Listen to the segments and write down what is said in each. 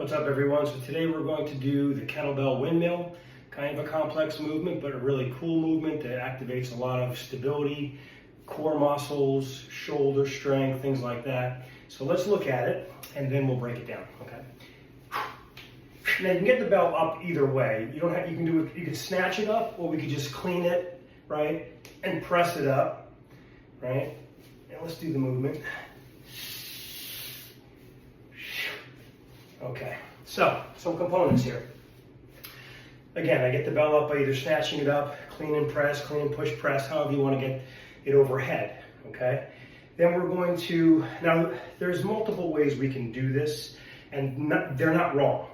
What's up, everyone? So today we're going to do the Kettlebell Windmill. Kind of a complex movement, but a really cool movement that activates a lot of stability, core muscles, shoulder strength, things like that. So let's look at it and then we'll break it down, okay? Now you can get the bell up either way. You can snatch it up, or we could just clean it, right? And press it up, right? And let's do the movement. Okay, so some components here. Again, I get the bell up by either snatching it up, clean and press, clean and push press, however you want to get it overhead, okay? Then we're going to, now there's multiple ways we can do this, and they're not wrong.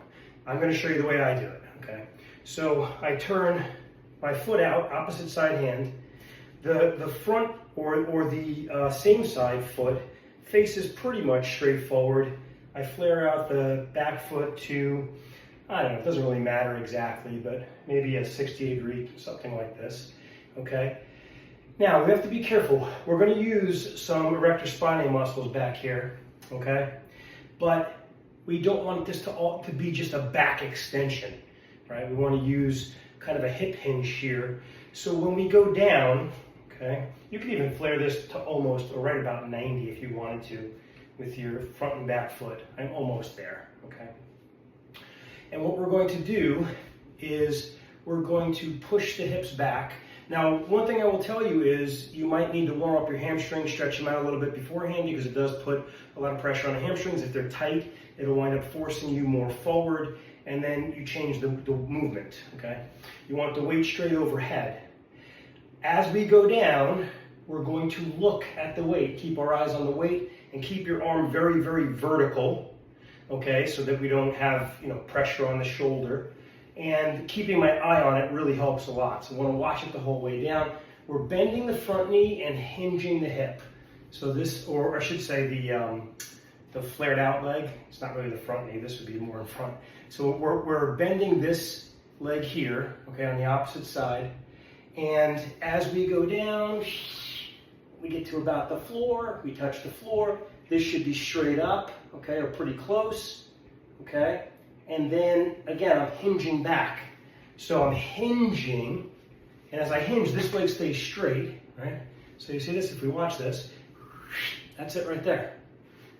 I'm going to show you the way I do it, okay? So I turn my foot out, opposite side hand. The front or the same side foot faces pretty much straight forward. I flare out the back foot to, I don't know, it doesn't really matter exactly, but maybe a 60 degree, something like this, okay? Now, we have to be careful. We're going to use some erector spinae muscles back here, okay? But we don't want this to be just a back extension, right? We want to use kind of a hip hinge here. So when we go down, okay, you can even flare this to almost, or right about 90 if you wanted to, with your front and back foot. I'm almost there, okay? And what we're going to do is we're going to push the hips back. Now, one thing I will tell you is you might need to warm up your hamstrings, stretch them out a little bit beforehand, because it does put a lot of pressure on the hamstrings. If they're tight, it'll wind up forcing you more forward, and then you change the movement, okay? You want the weight straight overhead. As we go down, we're going to look at the weight, keep our eyes on the weight, and keep your arm very, very vertical, okay, so that we don't have, pressure on the shoulder. And keeping my eye on it really helps a lot. So I want to watch it the whole way down. We're bending the front knee and hinging the hip. So this, or I should say the flared out leg, it's not really the front knee, this would be more in front. So we're bending this leg here, okay, on the opposite side. And as we go down, we get to about the floor, we touch the floor. This should be straight up, okay, or pretty close, okay? And then, again, I'm hinging back. So I'm hinging, and as I hinge, this leg stays straight, right? So you see this, if we watch this, that's it right there.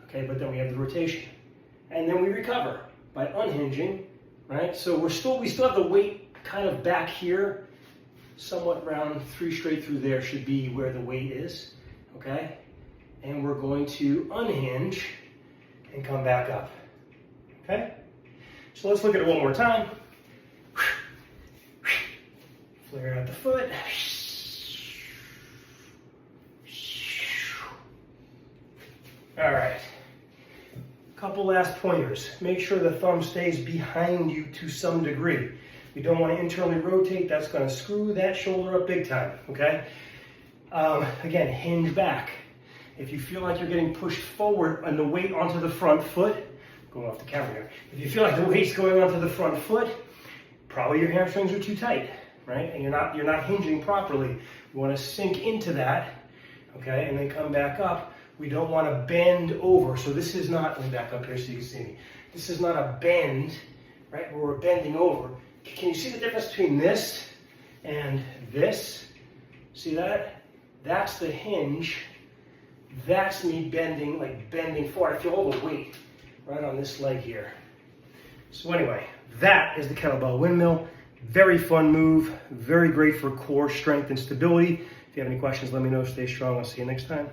Okay, but then we have the rotation. And then we recover by unhinging, right? So we still have the weight kind of back here, somewhat around straight through there should be where the weight is, okay? And we're going to unhinge and come back up, okay? So let's look at it one more time. Flare out the foot. All right. Couple last pointers. Make sure the thumb stays behind you to some degree. We don't want to internally rotate. That's going to screw that shoulder up big time, okay? Again, hinge back. If you feel like you're getting pushed forward on the weight onto the front foot, going off the camera here. If you feel like the weight's going onto the front foot, probably your hamstrings are too tight, right? And you're not hinging properly. You want to sink into that, okay, and then come back up. We don't want to bend over. So this is not, let me back up here so you can see me. This is not a bend, right, where we're bending over. Can you see the difference between this and this? See that? That's the hinge. That's me bending, like bending forward. I feel all the weight right on this leg here. So anyway, that is the Kettlebell Windmill. Very fun move, very great for core strength and stability. If you have any questions, let me know. Stay strong. I'll see you next time.